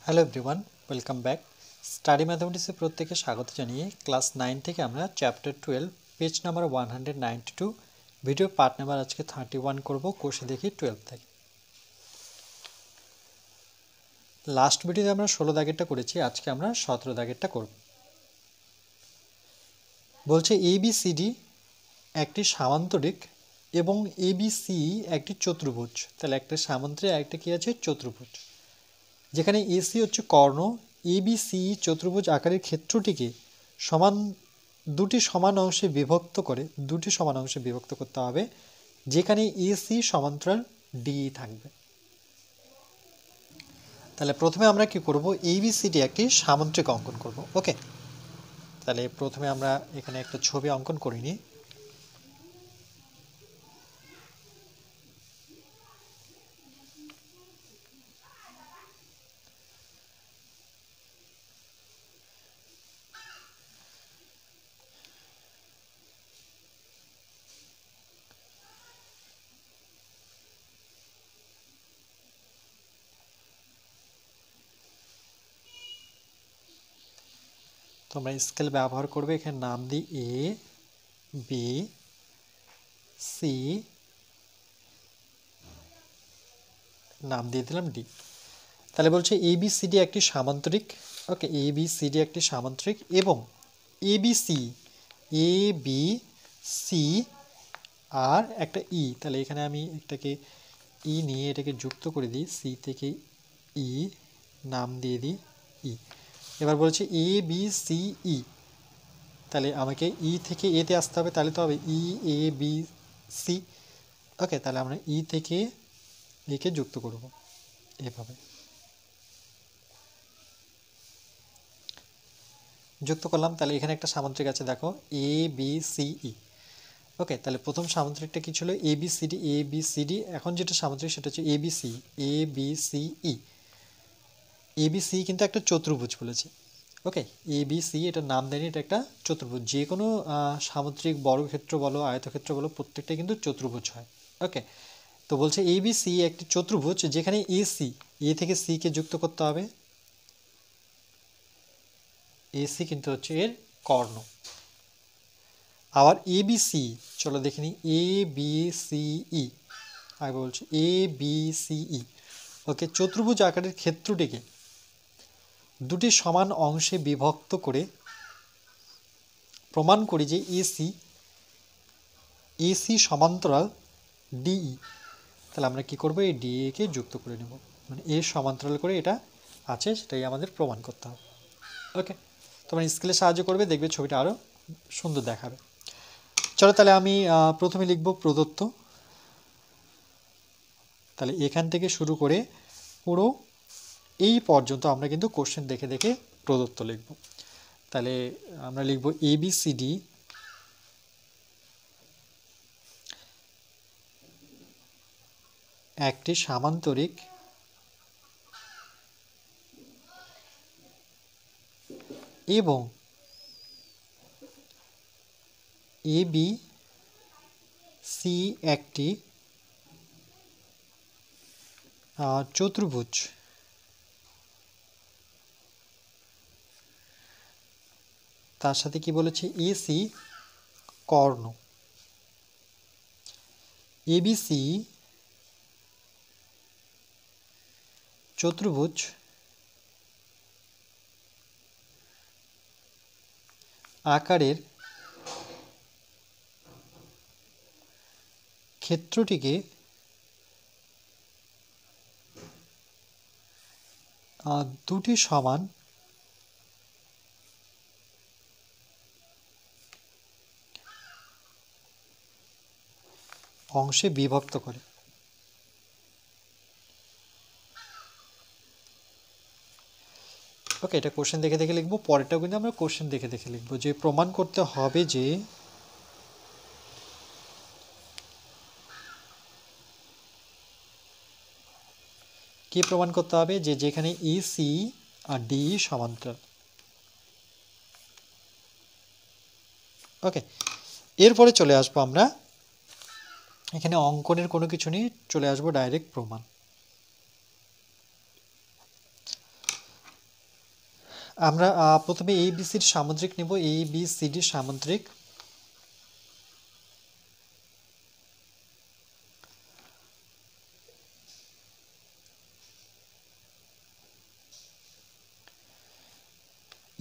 Hello everyone, welcome back. Study ম্যাথামেটিক্সে প্রত্যেকে স্বাগত জানিয়ে ক্লাস 9 থেকে আমরা chapter 12 page number 192 video part number আজকে 31 করব। কোর্সে দেখি 12 থেকে। লাস্ট ভিডিওতে আমরা 16 দাগেরটা করেছি, আজকে আমরা 17 দাগেরটা করব। বলছে ABCD একটি সামান্তরিক এবং ABC একটি চতুর্ভুজ। তাহলে একটা সামান্তরিক একটা কি আছে? চতুর্ভুজ। যেখানে এসি হচ্ছে কর্ণ, এবিসি চতুর্ভুজ আকারের ক্ষেত্রটিকে দুটি সমান অংশে বিভক্ত করতে হবে, যেখানে এসি সমান্তরাল ডি থাকবে। তাহলে প্রথমে আমরা কি করব? এবিসিডি একটি সামান্তরিক অঙ্কন করব। ওকে, তাহলে প্রথমে আমরা এখানে একটা ছবি অঙ্কন করে নিই। তোমরা স্কেল ব্যবহার করবে, এখানে নাম দিই এ বি সি, নাম দিয়ে দিলাম ডি। তাহলে বলছে এবিসিডি একটি সামান্তরিক। ওকে, এবিসিডি একটি সামান্তরিক এবং এবিসি এবিসি আর একটা ই। তাহলে এখানে আমি এটাকে ই নিয়ে এটাকে যুক্ত করে দিই, সি থেকে ই, নাম দিয়ে দিই ই। এবার বলছে এ বি সি ই, তাহলে আমাকে ই থেকে এতে আসতে হবে, তাহলে তো হবে ই এ বি সি। ওকে, তাহলে আমরা ই থেকে একে যুক্ত করব এভাবে। যুক্ত করলাম, তাহলে এখানে একটা সামান্তরিক আছে, দেখো এ বি সি ই। ওকে, তাহলে প্রথম সামান্তরিকটা কি ছিল? A B C D. এখন যেটা সামান্তরিক সেটা হচ্ছে A B C E. A B C কিন্তু একটা চতুর্ভুজ বলেছে। ওকে, এ বি সি এটার নাম দেয়নি, এটা একটা চতুর্ভুজ। যে কোনো সামুদ্রিক বর্গক্ষেত্র বলো, আয়তক্ষেত্র বলো, প্রত্যেকটা কিন্তু চতুর্ভুজ হয়। ওকে, তো বলছে এ বি সি একটি চতুর্ভুজ, যেখানে এ থেকে সি কে যুক্ত করতে হবে। এসি কিন্তু হচ্ছে এর কর্ণ। আবার এ বি সি, চলো দেখে নিই, এ বি সি ই। আগে বলছি এ বি সি ই। ওকে, চতুর্ভুজ আকারের ক্ষেত্রটিকে দুটি সমান অংশে বিভক্ত করে প্রমাণ করি যে এসি সমান্তরাল ডিই। তাহলে আমরা কি করব? এই ডিএ কে যুক্ত করে নেব, মানে এ সমান্তরাল করে এটা আছে, সেটাই আমাদের প্রমাণ করতে হবে। ওকে, তোমার স্কেলের সাহায্য করবে, দেখবে ছবিটা আরও সুন্দর দেখাবে। চলো তাহলে আমি প্রথমে লিখব প্রদত্ত। তাহলে এখান থেকে শুরু করে পুরো এই পর্যন্ত আমরা কিন্তু কোশ্চেন দেখে দেখে প্রদত্ত লিখব। তাহলে আমরা লিখব এবিসিডি একটি সামান্তরিক এবং এবি সি একটি চতুর্ভুজ। তার সাথে কি বলেছে? এসি কর্ণ। এবিসি চতুর্ভুজ আকারের ক্ষেত্রটিকে দুটি সমান অংশে বিভক্ত করে। ওকে, এটা কোশ্চেন দেখে দেখে লিখবো, পরেরটাও কিন্তু আমরা কোশ্চেন দেখে দেখে লিখবো। যে প্রমাণ করতে হবে যে কি প্রমাণ করতে হবে? যে যেখানে এসি আর ডি সমান্তরাল। ওকে, এরপরে চলে আসবো আমরা, এখানে অঙ্কনের কোনো কিছু নেই, চলে আসবো ডাইরেক্ট প্রমাণ। আমরা প্রথমে এবিসির সামুদ্রিক নেব, এবিসিডি সামুদ্রিক।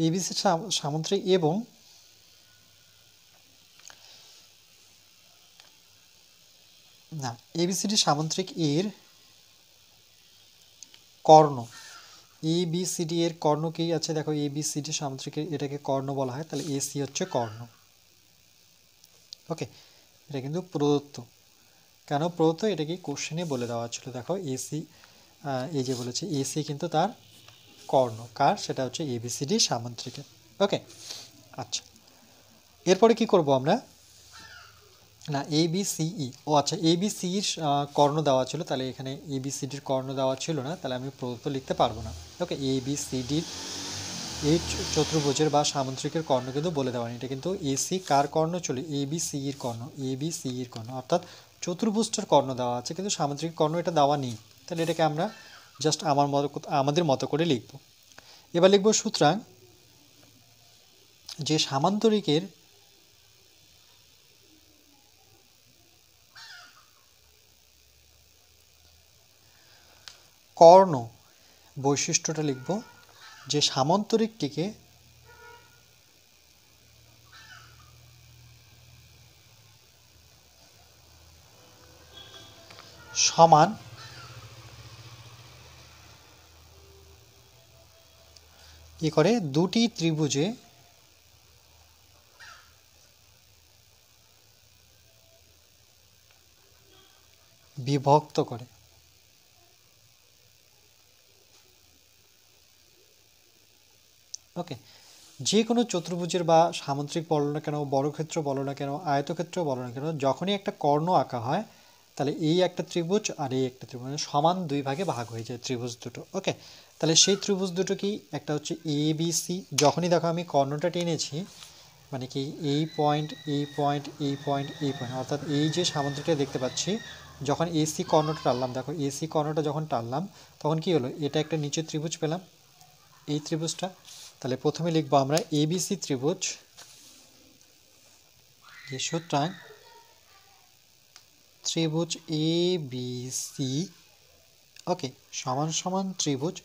এবিসির সামুদ্রিক এবং না, এবিসিডি সামুদ্রিক এর কর্ণ, এবিসিডি এর কর্ণ কি আছে দেখো, এবিসিডি সামুদ্রিকের এটাকে কর্ণ বলা হয়, তাহলে এসি হচ্ছে কর্ণ। ওকে, এটা কিন্তু প্রদত্ত। কেন প্রদত্ত, এটা কি কোশ্চেনে বলে দেওয়া ছিল। দেখো এসি, এই যে বলেছে এসি কিন্তু তার কর্ণ, কার, সেটা হচ্ছে এবিসিডি সামুদ্রিকের। ওকে, আচ্ছা এরপরে কি করব আমরা, না এবিসিই, ও আচ্ছা এবিসির কর্ণ দেওয়া ছিল, তাহলে এখানে এবিসিডির কর্ণ দেওয়া ছিল না, তাহলে আমি প্রদত্ত লিখতে পারবো না। ওকে, এবিসিডির এই চতুর্ভুজের বা সামুদ্রিকের কর্ণ কিন্তু বলে দেওয়া নেই, এটা কিন্তু এসি কার কর্ণ ছিল, এবিসির কর্ণ, এবিসির কর্ণ, অর্থাৎ চতুর্ভুজটার কর্ণ দেওয়া আছে কিন্তু সামুদ্রিক কর্ণ এটা দেওয়া নেই, তাহলে এটাকে আমরা জাস্ট আমাদের মতো করে লিখব। এবার লিখব সুতরাং যে সামান্তরিকের কর্ণ বৈশিষ্ট্যটা লিখব, যে সামান্তরিকটিকে সমান কি করে, দুটি ত্রিভুজে বিভক্ত করে। ওকে, যে কোনো চতুর্ভুজের বা সামুদ্রিক বলো না কেন, বর্গক্ষেত্র বলো না কেন, আয়তক্ষেত্র বলো না কেন, যখনই একটা কর্ণ আঁকা হয় তাহলে এই একটা ত্রিভুজ আর এই একটা ত্রিভুজ সমান দুই ভাগে ভাগ হয়ে যায় ত্রিভুজ দুটো। ওকে, তাহলে সেই ত্রিভুজ দুটো কি, একটা হচ্ছে এ বি সি, যখনই দেখো আমি কর্ণটা টেনেছি মানে কি এই পয়েন্ট এই পয়েন্ট এই পয়েন্ট এই পয়েন্ট, অর্থাৎ এই যে সামুদ্রিকটা দেখতে পাচ্ছি, যখন এসি কর্ণটা টানলাম, দেখো এসি কর্ণটা যখন টানলাম তখন কি হলো, এটা একটা নিচের ত্রিভুজ পেলাম, এই ত্রিভুজটা। তাহলে প্রথমে লিখবো আমরা এবিসি ত্রিভুজ, যে সুতরাং ত্রিভুজ এবিসি ওকে সমান সমান ত্রিভুজ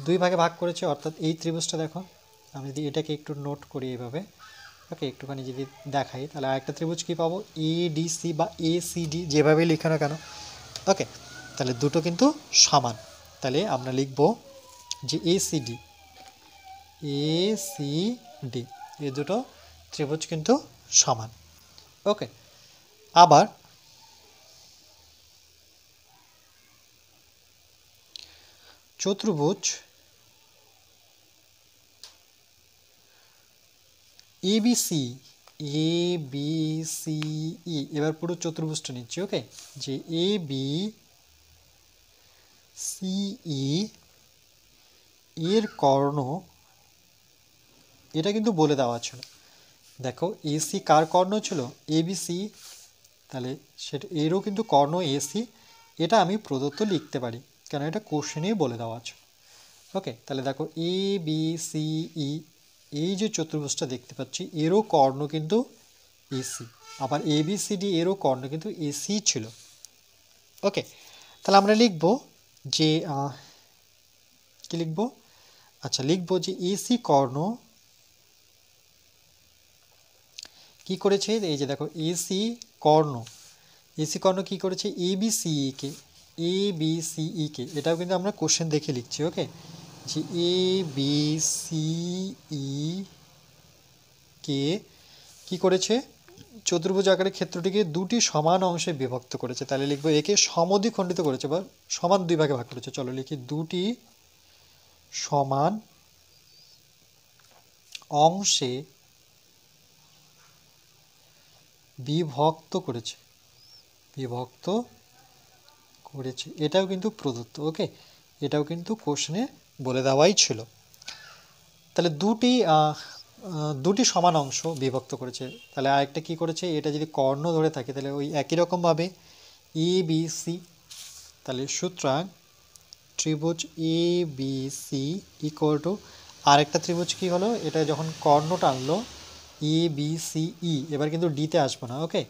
দুই ভাগে ভাগ করেছে, অর্থাৎ এই ত্রিভুজটা দেখো, আমি যদি এটাকে একটু নোট করি এভাবে, ওকে একটুখানি যদি দেখাই, তাহলে আরেকটা ত্রিভুজ কি পাবো, এডিসি বা এসিডি, যেভাবে লিখে না কেন। ওকে, তাহলে দুটো কিন্তু সমান, তাহলে আমরা লিখব যে এসিডি, এসিডি এই দুটো ত্রিভুজ কিন্তু সমান। ওকে, আবার চতুর্ভুজ এবিসি, এবিসিই, এবার পুরো চতুর্ভুজটা নিচ্ছি। ওকে, যে এ বি সিই এর কর্ণ, এটা কিন্তু বলে দেওয়া ছিল। দেখো এসি কার কর্ণ ছিল, এবিসি, তাহলে সেটা এরও কিন্তু কর্ণ এসি, এটা আমি প্রদত্ত লিখতে পারি, কেন এটা কোশ্চেনেই বলে দেওয়া আছে। ওকে, তাহলে দেখো এ বি সি ই, এই যে চতুর্ভুজটা দেখতে পাচ্ছি এরও কর্ণ কিন্তু এসি, আবার এ বি সি ডি এরও কর্ণ কিন্তু এসি ছিল। ওকে, তাহলে আমরা লিখব যে কি লিখব, আচ্ছা লিখব যে এসি কর্ণ কি করেছে, এই যে দেখো এসি কর্ণ, এসি কর্ণ কি করেছে, এ বি সিই কে, এ বি সিই কে, এটাও কিন্তু আমরা কোশ্চেন দেখে লিখছি। ওকে, যে এ বি সিই কে কি করেছে, চতুর্ভুজ আকারে ক্ষেত্রটিকে দুটি সমান অংশে বিভক্ত করেছে, তাহলে লিখবো একে সমদ্বিখণ্ডিত করেছে বা সমান দুই ভাগে ভাগ করেছে। চলো লিখি, দুটি সমান অংশে বিভক্ত করেছে, বিভক্ত করেছে, এটাও কিন্তু প্রদত্ত। ওকে, এটাও কিন্তু কোশ্চেনে বলে দেওয়াই ছিল। তাহলে দুটি সমান অংশ বিভক্ত করেছে, তাহলে আরেকটা কি করেছে, এটা যদি কর্ণ ধরে থাকে তাহলে ওই একই রকমভাবে এ বি সি, তাহলে সুতরাং ত্রিভুজ A B C equal to, আর একটা ত্রিভুজ কি হলো, এটা যখন কর্ণ টানলো এ বি সি ই, এবার কিন্তু ডিতে আসবো না। ওকে,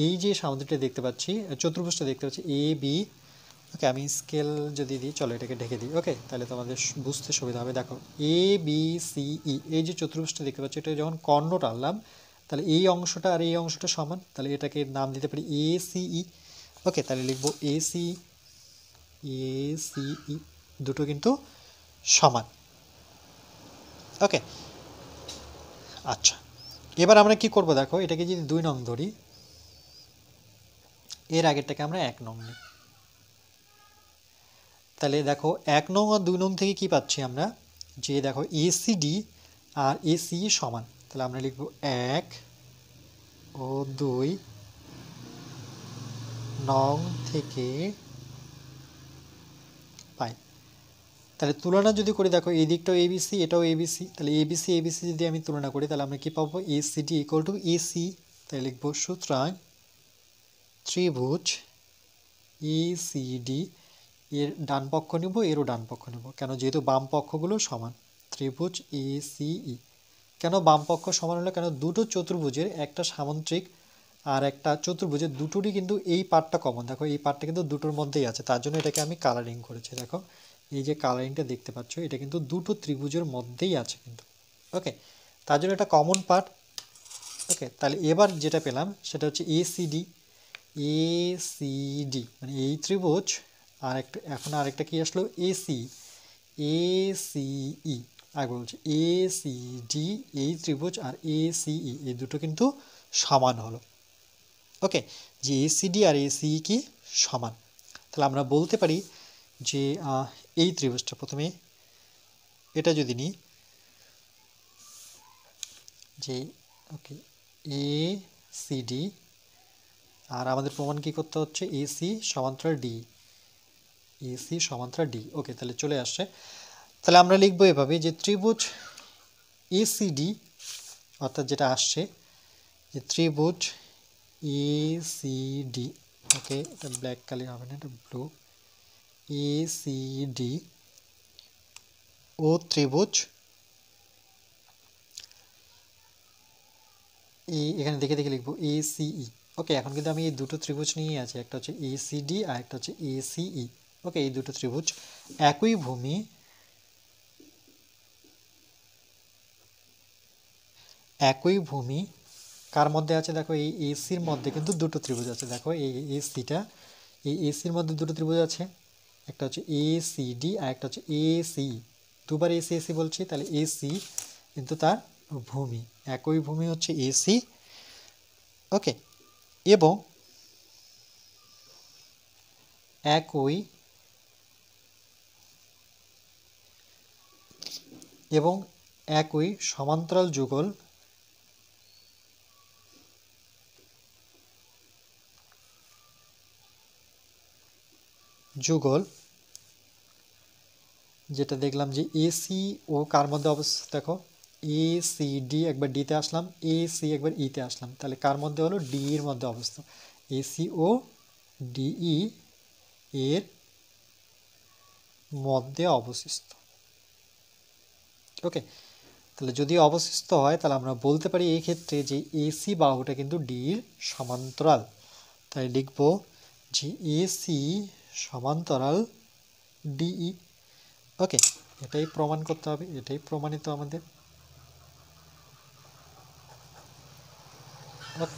এই যে সামুদ্রিকটা দেখতে পাচ্ছি, চতুর্ভুজটা দেখতে পাচ্ছি এ বি, ওকে আমি স্কেল যদি দিই, চলো এটাকে ঢেকে দিই। ওকে, তাহলে তোমাদের বুঝতে সুবিধা হবে। দেখো এ বি সি ই, এই যে চতুর্ভুজটা দেখতে পাচ্ছি, এটা যখন কর্ণ টানলাম তাহলে এই অংশটা আর এই অংশটা সমান, তাহলে এটাকে নাম দিতে পারি এ সি ই। ওকে, তাহলে লিখবো এ সি ই, দুটো কিন্তু সমান। ওকে, আচ্ছা এবার আমরা কি করব, দেখো এটাকে যদি 2 নং ধরি, এর আগেরটাকে আমরা 1 নং নিই। তাহলে দেখো 1 নং আর 2 নং থেকে কি পাচ্ছি আমরা, যে দেখো এসিডি আর এসি সমান, তাহলে আমরা লিখব 1 ও 2 নং থেকে পাই। তাহলে তুলনা যদি করি, দেখো এই দিকটাও এবিসি, এটাও এবিসি, তাহলে এবিসি এবিসি যদি আমি তুলনা করি তাহলে আমরা কি পাবো, এসিডি ইকুয়াল টু এসি। তাহলে লিখবো সুতরাং ত্রিভুজ এসিডি এর ডান পক্ষ নেব, এরও ডান পক্ষ নেব, কেন যেহেতু বাম পক্ষগুলো সমান। ত্রিভুজ এসিই, কেন বাম পক্ষ সমান হলো, কেন দুটো চতুর্ভুজের একটা সামান্তরিক আর একটা চতুর্ভুজের দুটোরই কিন্তু এই পার্টটা কমন। দেখো এই পার্টটা কিন্তু দুটোর মধ্যেই আছে, তার জন্য এটাকে আমি কালারিং করেছি। দেখো এই যে কালারিংটা দেখতে পাচ্ছ, এটা কিন্তু দুটো ত্রিভুজের মধ্যেই আছে কিন্তু। ওকে, তার জন্য এটা কমন পার্ট। ওকে, তাহলে এবার যেটা পেলাম সেটা হচ্ছে এসিডি, এসিডি মানে এই ত্রিভুজ, আর একটা এখন আরেকটা কি আসলো, এসি, এসিই, আগে বলছি এসিডি এই ত্রিভুজ আর এসিই এই দুটো কিন্তু সমান হলো। ওকে, যে এসিডি আর এসিই কি সমান, তাহলে আমরা বলতে পারি যে এই ত্রিভুজটা প্রথমে এটা যদি নিই, যে ওকে এ সিডি, আর আমাদের প্রমাণ কি করতে হচ্ছে, এসি সমান্তরাল ডি, এসি সমান্তরাল ডি। ওকে, তাহলে চলে আসছে। তাহলে আমরা লিখবো এভাবে যে ত্রিভুজ এসিডি, অর্থাৎ যেটা আসছে যে ত্রিভুজ এসিডি, ওকে এটা ব্ল্যাক কালার হবে না, এটা ব্লু, এসিডি ও ত্রিভুজ এখানে দেখে দেখে লিখবো এসিই। ওকে, এখন কিন্তু আমি এই দুটো ত্রিভুজ নিয়ে আছি, একটা হচ্ছে এসিডি আর একটা হচ্ছে এসিই। ওকে, এই দুটো ত্রিভুজ একই ভূমি, একই ভূমি কার মধ্যে আছে, দেখো এই এসির মধ্যে কিন্তু দুটো ত্রিভুজ আছে। দেখো এই এসিটা, এই এসির মধ্যে দুটো ত্রিভুজ আছে, একটা হচ্ছে এসিডি আর একটা হচ্ছে এসি। দুবার এসি এসি বলছি, তাহলে এসি কিন্তু তার ভূমি, একই ভূমি হচ্ছে এসি। ওকে, এবং একই এবং একই সমান্তরাল যুগল যুগল যেটা দেখলাম যে এসি ও কার মধ্যে অবস্থিত, দেখো এ সি ডি, একবার ডিতে আসলাম, এ সি একবার ইতে আসলাম, তাহলে কার মধ্যে হলো, ডি এর মধ্যে অবস্থিত, এসি ও ডিই এর মধ্যে অবস্থিত। ওকে, তাহলে যদি অবশিষ্ট হয় তাহলে আমরা বলতে পারি এই ক্ষেত্রে যে এসি বাহুটা কিন্তু ডির সমান্তরাল। তাই লিখব যে এসি সমান্তরাল ডিই। ওকে, এটাই প্রমাণ করতে হবে, এটাই প্রমাণিত আমাদের। ওকে,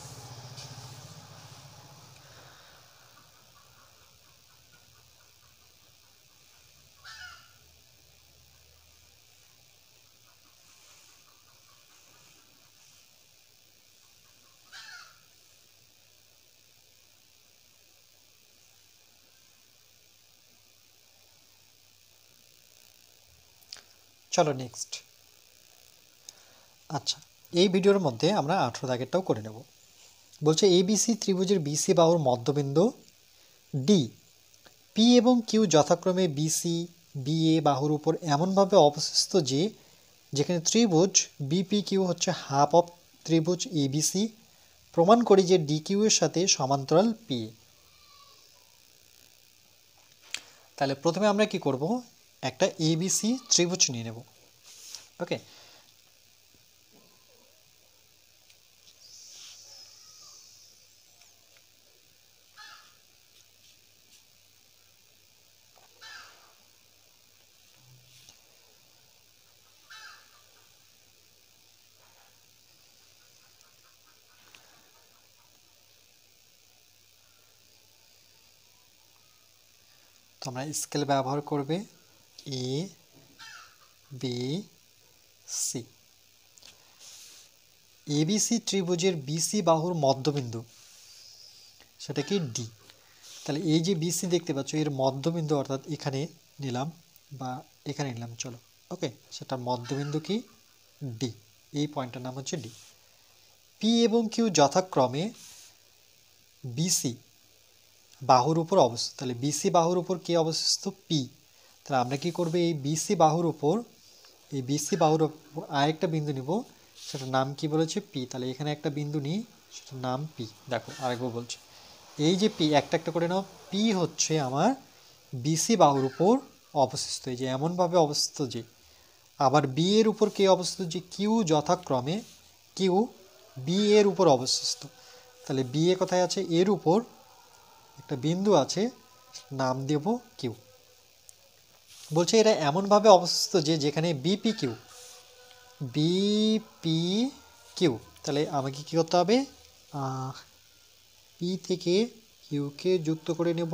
চলো নেক্সট। আচ্ছা, এই ভিডিওর মধ্যে আমরা 18 দাগেরটাও করে নেব। বলছে এবিসি ত্রিভুজের বিসি বাহুর মধ্যবিন্দু ডি, পি এবং কিউ যথাক্রমে বিসি বিএ বাহুর উপর এমনভাবে অবস্থিত যে যেখানে ত্রিভুজ বিপি কিউ হচ্ছে হাফ অফ ত্রিভুজ এবিসি, প্রমাণ করি যে ডি কিউ এর সাথে সমান্তরাল পি। তাহলে প্রথমে আমরা কি করব, একটা এবিসি ত্রিভুজ নিয়ে নেব। ওকে, তোমরা স্কেল ব্যবহার করবে এ বি সি। এবিসি ত্রিভুজের বিসি বাহুর মধ্যবিন্দু সেটা কি ডি। তাহলে এই যে বিসি দেখতে পাচ্ছ এর মধ্যবিন্দু অর্থাৎ এখানে নিলাম বা এখানে নিলাম, চলো ওকে, সেটার মধ্যবিন্দু কি ডি, এই পয়েন্টটার নাম হচ্ছে ডি। পি এবং কিউ যথাক্রমে বিসি বাহুর উপর অবস্থিত। তাহলে বিসি বাহুর উপর কে অবস্থিত? পি। তাহলে আমরা কি করব, এই বিসি বাহুর উপর, এই বিসি বাহুর উপর আরেকটা বিন্দু নিব, সেটার নাম কি বলেছে? পি। তাহলে এখানে একটা বিন্দু নিই, সেটার নাম পি। দেখো আরেকবার বলছে, এই যে পি, একটা একটা করে নাও। পি হচ্ছে আমার বিসি বাহুর উপর অবস্থিত, এই যে এমনভাবে অবস্থিত যে। আবার বি এর উপর কে অবস্থিত? যে কিউ, যথাক্রমে কিউ বি এর উপর অবস্থিত। তাহলে বি এ কোথায় আছে? এর উপর একটা বিন্দু আছে, নাম দেব কিউ। বলছে এরা এমনভাবে অবস্থিত যে যেখানে বিপি কিউ, বিপি কিউ। তাহলে আমাকে কি করতে হবে? পি থেকে কিউকে যুক্ত করে নেব।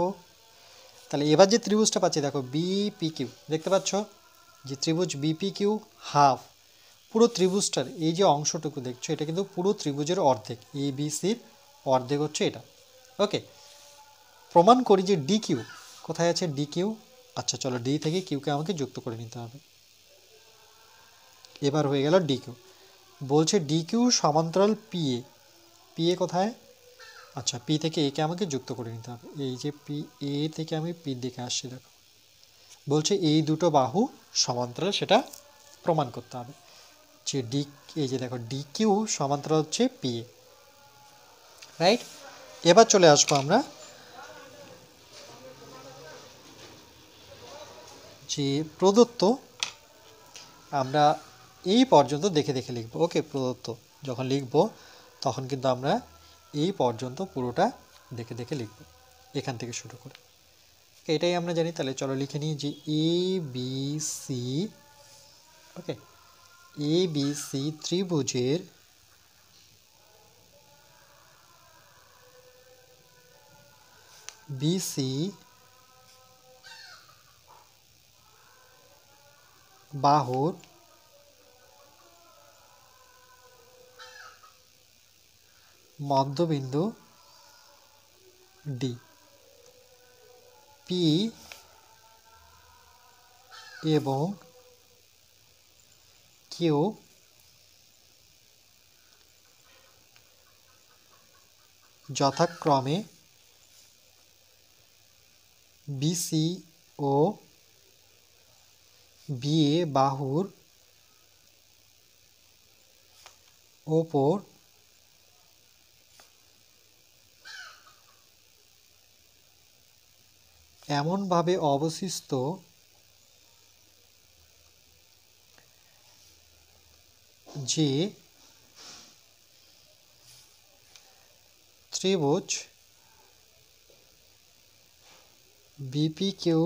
তাহলে এবার যে ত্রিভুজটা পাচ্ছি দেখো, বিপি কিউ, দেখতে পাচ্ছ যে ত্রিভুজ বিপি কিউ হাফ, পুরো ত্রিভুজটার এই যে অংশটুকু দেখছো এটা কিন্তু পুরো ত্রিভুজের অর্ধেক, এ বি সির অর্ধেক হচ্ছে এটা। ওকে, প্রমাণ করি যে ডি কিউ কোথায় আছে? ডি কিউ, আচ্ছা চলো ডি থেকে কিউকে আমাকে যুক্ত করে নিতে হবে। এবার হয়ে গেল ডি কিউ। বলছে ডি কিউ সমান্তরাল পি এ। পি এ কোথায়? আচ্ছা পি থেকে একে আমাকে যুক্ত করে নিতে হবে। এই যে পি এ থেকে আমি পি দিকে আসছি, দেখো বলছে এই দুটো বাহু সমান্তরাল, সেটা প্রমাণ করতে হবে। যে ডি, এই যে দেখো ডি কিউ সমান্তরাল হচ্ছে পি এ, রাইট। এবার চলে আসবো আমরা যে প্রদত্ত, আমরা এই পর্যন্ত দেখে দেখে লিখব। ওকে, প্রদত্ত যখন লিখব তখন কিন্তু আমরা এই পর্যন্ত পুরোটা দেখে দেখে লিখব, এখান থেকে শুরু করে। এটাই আমরা জানি। তাহলে চলো লিখে নিই যে A B C, okay, A B C ত্রিভুজের বিসি বাহুর মধ্যবিন্দু ডি, পি এবং কিউ যথাক্রমে বিসি ও বিএ বাহুর ওপর এমনভাবে অবস্থিত যে ত্রিভুজ বিপি কিউ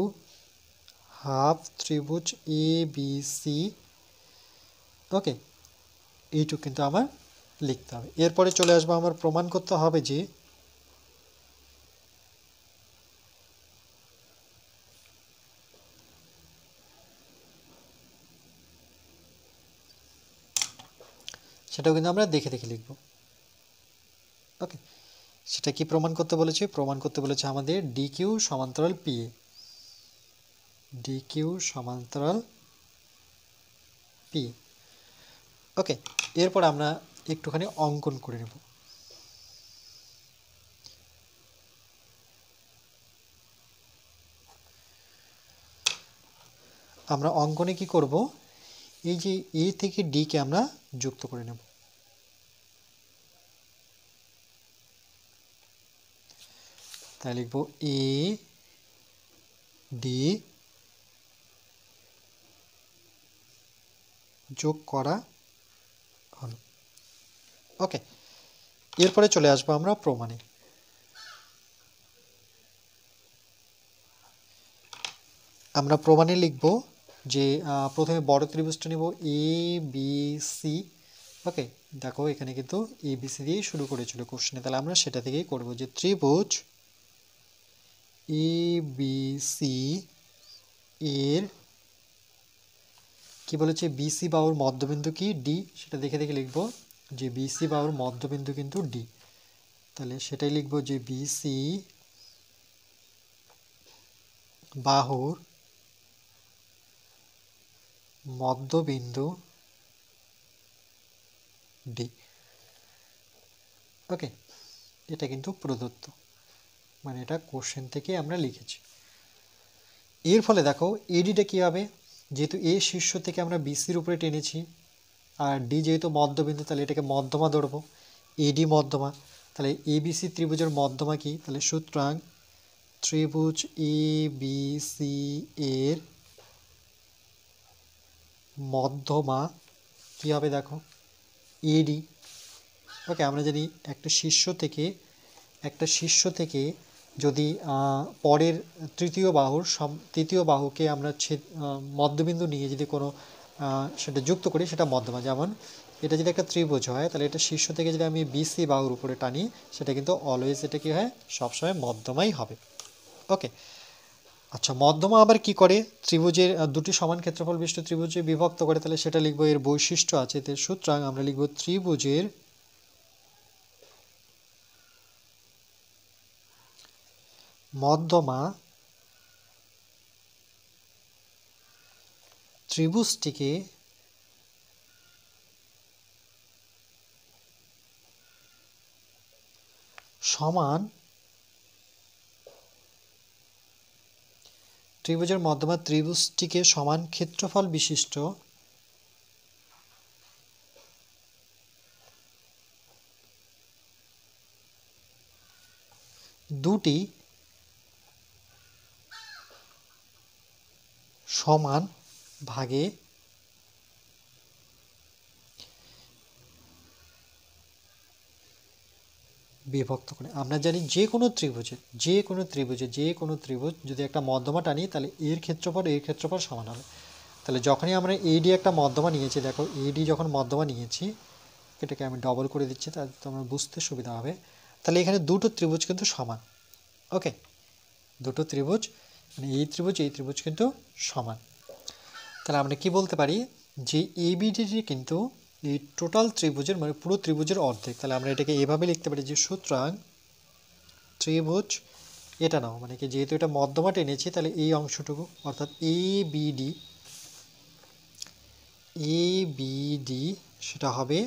হাফ ত্রিভুজ এ বি সি, ওকে, এইটুকু কিন্তু আমার লিখতে হবে। এরপরে চলে আসবো, আমার প্রমাণ করতে হবে যে সেটাও কিন্তু আমরা দেখে দেখে লিখব। ওকে, সেটা কি প্রমাণ করতে বলেছে? প্রমাণ করতে বলেছে আমাদের ডি কিউ সমান্তরাল পি এ, ডি কিউ সমান্তরাল পি। ওকে, এরপর আমরা একটুখানি অঙ্কন করে নেব। আমরা অঙ্কনে কি করব? এই যে এ থেকে ডি কে আমরা যুক্ত করে নেব। তাই লিখব এ ডি যোগ করা হলো। ওকে, এরপরে চলে আসবো আমরা প্রমাণে। আমরা প্রমাণে লিখব যে প্রথমে বড় ত্রিভুজটা নেব এ বি সি। ওকে, দেখো এখানে কিন্তু এ বি সি দিয়েই শুরু করেছিল কোশ্চেনে, তাহলে আমরা সেটা থেকেই করব যে ত্রিভুজ এ বি সি এর কি বলেছে, বিসি বাহুর মধ্যবিন্দু কি ডি, সেটা দেখে দেখে লিখব যে বিসি বাহুর মধ্যবিন্দু কিন্তু ডি। তাহলে সেটাই লিখব যে বিসি বাহুর মধ্যবিন্দু ডি। ওকে, এটা কিন্তু প্রদত্ত, মানে এটা কোশ্চেন থেকে আমরা লিখেছি। এর ফলে দেখো এডিটা কী হবে, যেহেতু এ শীর্ষ থেকে আমরা বিসির উপরে টেনেছি আর ডি যেহেতু মধ্যবিন্দু, তাহলে এটাকে মধ্যমা ধরবো, এডি মধ্যমা। তাহলে এবিসি ত্রিভুজের মধ্যমা কি, তাহলে সুতরাং ত্রিভুজ এ বি সি এর মধ্যমা কি হবে দেখো, এডি। ওকে, আমরা জানি একটা শীর্ষ থেকে যদি পরের তৃতীয় বাহুকে আমরা মধ্যবিন্দু নিয়ে যদি কোনো সেটা যুক্ত করি, সেটা মধ্যমা। যেমন এটা যদি একটা ত্রিভুজ হয়, তাহলে এটা শীর্ষ থেকে যদি আমি বিসি বাহুর উপরে টানি, সেটা কিন্তু অলওয়েজ এটা কি হয়, সবসময় মধ্যমাই হবে। ওকে, আচ্ছা, মধ্যমা আবার কি করে, ত্রিভুজের দুটি সমান ক্ষেত্রফল বিশিষ্ট ত্রিভুজে বিভক্ত করে, তাহলে সেটা লিখবো, এর বৈশিষ্ট্য আছে। সুতরাং আমরা লিখবো ত্রিভুজের মধ্যমা ত্রিভুজটিকে সমান ত্রিভুজের মধ্যমা ত্রিভুজটিকে সমান ক্ষেত্রফল বিশিষ্ট দুটি সমান ভাগে বিভক্ত করে। আমরা জানি যে কোনো ত্রিভুজ যদি একটা মধ্যমা টানি, তাহলে এর ক্ষেত্রফল সমান হবে। তাহলে যখনই আমরা এডি একটা মধ্যমা নিয়েছি, দেখো এডি যখন মধ্যমা নিয়েছি, এটাকে আমি ডবল করে দিচ্ছি তাহলে তোমার বুঝতে সুবিধা হবে। তাহলে এখানে দুটো ত্রিভুজ কিন্তু সমান। ওকে, দুটো ত্রিভুজ, মানে এই ত্রিভুজ কিন্তু সমান। তাহলে আমরা কি বলতে পারি যে এবিডি কিন্তু এই টোটাল ত্রিভুজের, মানে পুরো ত্রিভুজের অর্ধেক। তাহলে আমরা এটাকে এভাবে লিখতে পারি যে সুতরাং ত্রিভুজ এটা নাও, মানে কি যেহেতু এটা মধ্যমা টেনেছি, তাহলে এই অংশটুকু অর্থাৎ এবিডি সেটা হবে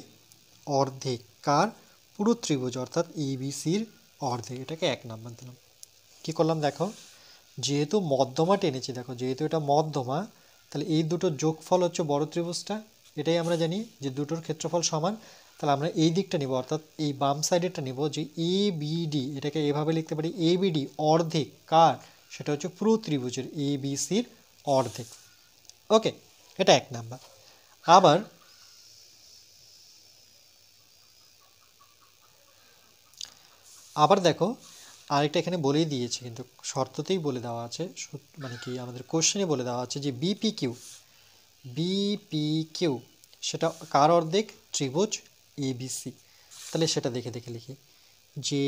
অর্ধেক কার, পুরো ত্রিভুজ অর্থাৎ এবিসির অর্ধেক। এটাকে 1 নাম্বার দিলাম। কি করলাম দেখো, যেহেতু মধ্যমা টেনেছি, দেখো যেহেতু এটা মধ্যমা, তাহলে এই দুটোর যোগফল হচ্ছে বড় ত্রিভুজটা। এটাই আমরা জানি যে দুটোর ক্ষেত্রফল সমান। তাহলে আমরা এই দিকটা নিব, অর্থাৎ এই বাম সাইডেরটা নিব, যে এবিডি এটাকে এভাবে লিখতে পারি, এবিডি অর্ধেক কার, সেটা হচ্ছে পুরো ত্রিভুজের এবিসির অর্ধেক। ওকে, এটা 1 নাম্বার। আবার দেখো আরেকটা এখানে বলেই দিয়েছে, কিন্তু শর্ততেই বলে দেওয়া আছে, মানে কি আমাদের কোশ্চেনে বলে দেওয়া আছে যে বিপি কিউ সেটা কার অর্ধেক, ত্রিভুজ এবিসি। তাহলে সেটা দেখে দেখে লিখি যে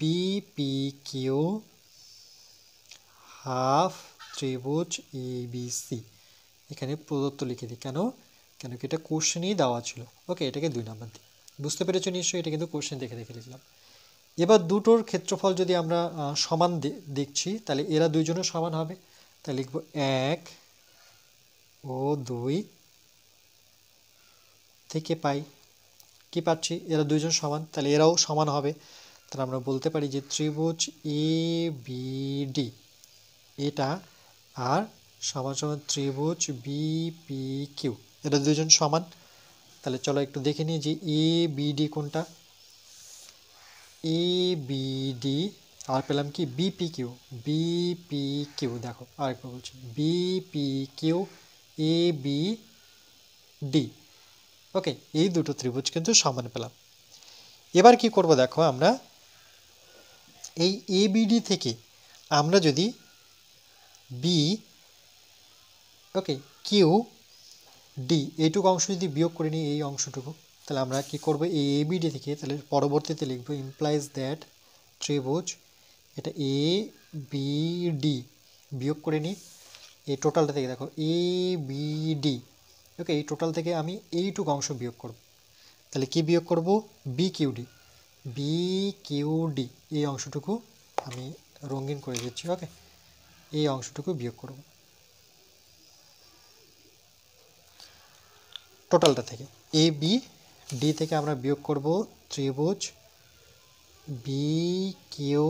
বিপি কিউ হাফ ত্রিভুজ এবিসি। এখানে প্রদত্ত লিখে দিই, কেন কি এটা কোশ্চেনেই দেওয়া ছিল। ওকে, এটাকে 2 নাম্বার দিই। বুঝতে পেরেছো নিশ্চয়ই, এটা কিন্তু কোশ্চেন দেখে দেখে লিখলাম। এবার দুটোর ক্ষেত্রফল যদি আমরা সমান দেখছি, তাহলে এরা দুইজনের সমান হবে। তাহলে লিখব 1 ও 2 থেকে পাই কি পাচ্ছি, এরা দুইজন সমান, তাহলে এরাও সমান হবে। তাহলে আমরা বলতে পারি যে ত্রিভুজ এ বিডি এটা আর সমান সমান ত্রিভুজ বিপি কিউ, এরা দুইজন সমান। তাহলে চলো একটু দেখে নিই যে এ বিডি কোনটা, এ বিডি আর পেলাম কি বিপি কিউ। দেখো আরেকবার বলছি, BP Q A B D. ওকে, এই দুটো ত্রিভুজ কিন্তু সমান পেলাম। এবার কি করব দেখো, আমরা এই এবিডি থেকে আমরা যদি বি, ওকে, কিউ ডি এইটুকু অংশ যদি বিয়োগ করে নিই, এই অংশটুকু, তাহলে আমরা কি করব, এই এবিডি থেকে তাহলে পরবর্তীতে লিখব ইমপ্লাইজ দ্যাট ত্রিভুজ, এটা এ বি ডি বিয়োগ করে নিই এই টোটালটা থেকে। দেখো এ বি ডি, ওকে, এই টোটাল থেকে আমি এইটুকু অংশ বিয়োগ করব। তাহলে কি বিয়োগ করব, B Q D, B Q D এই অংশটুকু আমি রঙিন করে দিচ্ছি। ওকে, এই অংশটুকু বিয়োগ করব টোটালটা থেকে। এ বি ডি থেকে আমরা বিয়োগ করব ত্রিভুজ বি কিউ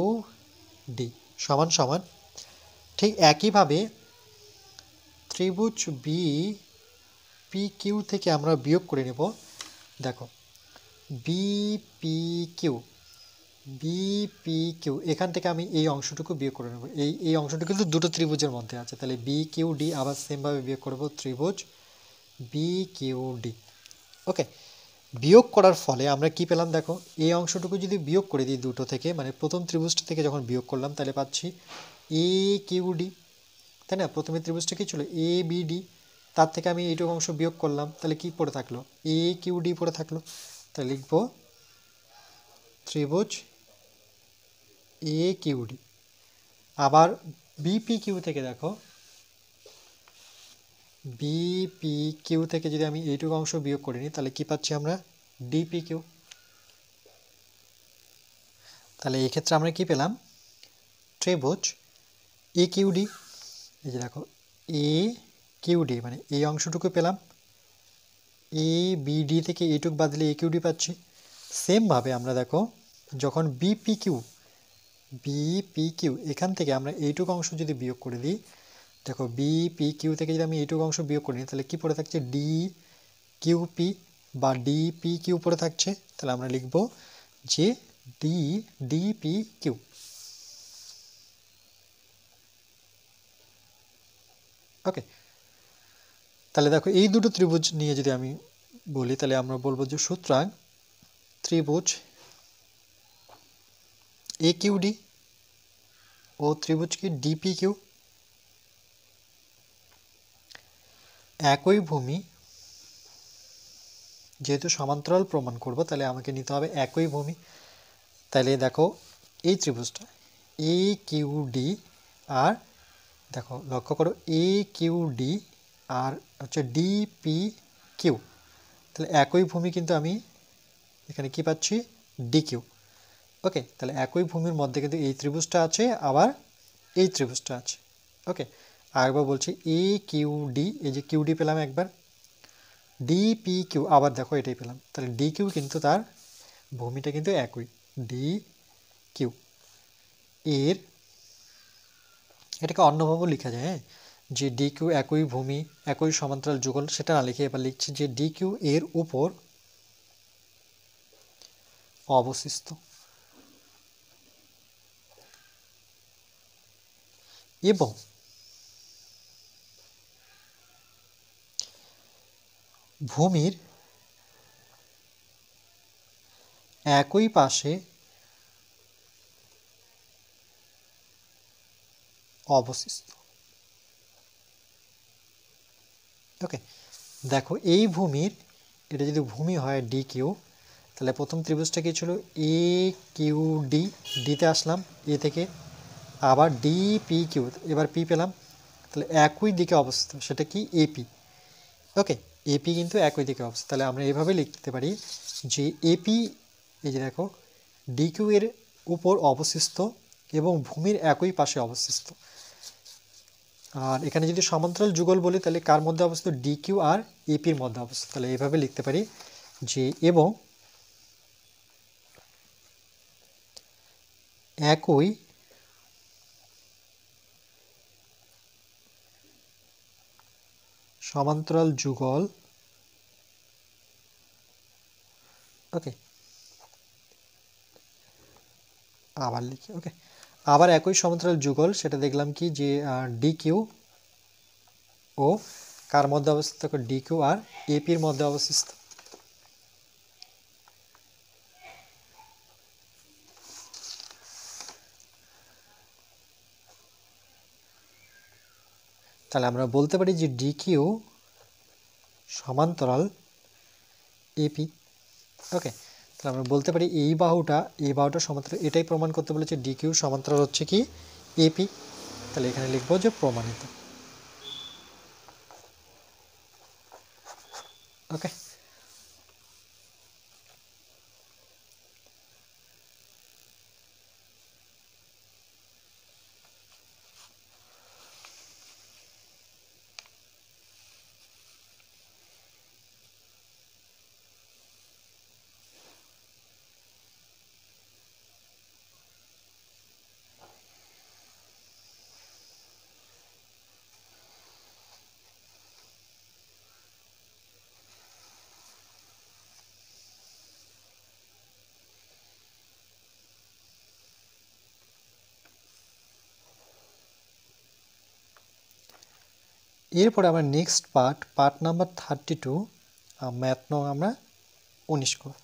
ডি সমান সমান, ঠিক একইভাবে ত্রিভুজ বি পি কিউ থেকে আমরা বিয়োগ করে নেব। দেখো B P Q, B P Q এখান থেকে আমি এই অংশটুকু বিয়োগ করে নেব। এই অংশটুকু কিন্তু দুটো ত্রিভুজের মধ্যে আছে, তাহলে বি কিউ ডি আবার সেমভাবে বিয়োগ করব ত্রিভুজ বি কিউ ডি। ওকে, বিয়োগ করার ফলে আমরা কি পেলাম, দেখো এই অংশটুকু যদি বিয়োগ করে দিই দুটো থেকে, মানে প্রথম ত্রিভুজটা থেকে যখন বিয়োগ করলাম তাহলে পাচ্ছি এ কিউ ডি, তাই না? প্রথমে ত্রিভুজটা কী ছিল, এ বি ডি, তার থেকে আমি এইটুকু অংশ বিয়োগ করলাম, তাহলে কি পড়ে থাকলো, এ কিউ ডি পড়ে থাকলো। তাহলে লিখব ত্রিভুজ এ কিউ ডি। আবার বিপি কিউ থেকে দেখো, বিপি কিউ থেকে যদি আমি এইটুকু অংশ বিয়োগ করে নিই তাহলে কি পাচ্ছি আমরা, ডিপি কিউ। তাহলে এই ক্ষেত্রে আমরা কি পেলাম, ত্রিভুজ এ কিউ ডি। এই যে দেখো এ কিউ ডি মানে এই অংশটুকু পেলাম, এ বিডি থেকে এইটুকু বাদ দিলে এ কিউ ডি পাচ্ছি। সেমভাবে আমরা দেখো যখন বিপি কিউ এখান থেকে আমরা এইটুকু অংশ যদি বিয়োগ করে দিই, দেখো বিপি কিউ থেকে যদি আমি এইটুকু অংশ বিয়োগ করে নিই তাহলে কি পড়ে থাকছে, ডি কিউপি বা ডিপি কিউ পড়ে থাকছে। তাহলে আমরা লিখব যে ডিপি কিউ। ওকে, তাহলে দেখো এই দুটো ত্রিভুজ নিয়ে যদি আমি বলি তাহলে আমরা বলবো যে সুতরাং ত্রিভুজ এ কিউ ডি ও ত্রিভুজ কি ডিপি কিউ একই ভূমি, যেহেতু সমান্তরাল প্রমাণ করব তাহলে আমাকে নিতে হবে একই ভূমি। তাহলে দেখো এই ত্রিভুজটা এ কিউ ডি আর দেখো লক্ষ্য করো এ কিউ ডি আর হচ্ছে ডিপি কিউ, তাহলে একই ভূমি কিন্তু আমি এখানে কি পাচ্ছি, ডি কিউ। ওকে, তাহলে একই ভূমির মধ্যে কিন্তু এই ত্রিভুজটা আছে আবার এই ত্রিভুজটা আছে। ওকে, আরেকবার বলছি এ কিউ ডি, এই যে কিউ ডি পেলাম একবার, ডিপি কিউ আবার দেখো এটাই পেলাম, তাহলে ডি কিউ কিন্তু তার ভূমিটা কিন্তু একই, ডি কিউ। এর এটাকে অন্যভাবেও লেখা যায়, হ্যাঁ, যে ডি কিউ একই ভূমি একই সমান্তরাল যুগল, সেটা না লিখে এবার লিখছি যে ডি কিউ এর উপর অবশিষ্ট এবং ভূমির একই পাশে অবশিষ্ট। ওকে, দেখো এই ভূমির, এটা যদি ভূমি হয় ডি কিউ, তাহলে প্রথম ত্রিভুজটা কি ছিল, এ কিউ ডি, ডিতে আসলাম এ থেকে, আবার ডি পি কিউ, এবার পি পেলাম, তাহলে একই দিকে অবস্থিত, সেটা কি এপি। ওকে, এপি কিন্তু একই দিকে অবস্থিত, তাহলে আমরা এভাবে লিখতে পারি যে এপি, এই যে দেখো ডি কিউ এর উপর অবশিষ্ট এবং ভূমির একই পাশে অবশিষ্ট। আর এখানে যদি সমান্তরাল যুগল বলি তাহলে কার মধ্যে অবস্থিত, ডি কিউ আর এপির মধ্যে অবস্থিত। তাহলে এভাবে লিখতে পারি যে এবং একই সমান্তরাল যুগল, ওকে, আবার লিখি, ওকে, আবার একই সমান্তরাল যুগল, সেটা দেখলাম কি যে ডি কিউ ও কার মধ্যে অবস্থিত? দেখো ডিকিউ আর এপির মধ্যে অবস্থিত। তাহলে আমরা বলতে পারি যে ডিকিউ সমান্তরাল এপি। ওকে, তাহলে আমরা বলতে পারি এই বাহুটা সমান্তরাল, এটাই প্রমাণ করতে বলেছে ডিকিউ সমান্তরাল হচ্ছে কি এপি। তাহলে এখানে লিখবো যে প্রমাণিত। ওকে, এরপরে আমরা নেক্সট পার্ট নাম্বার 32 ম্যাথ নং আমরা 19 করব।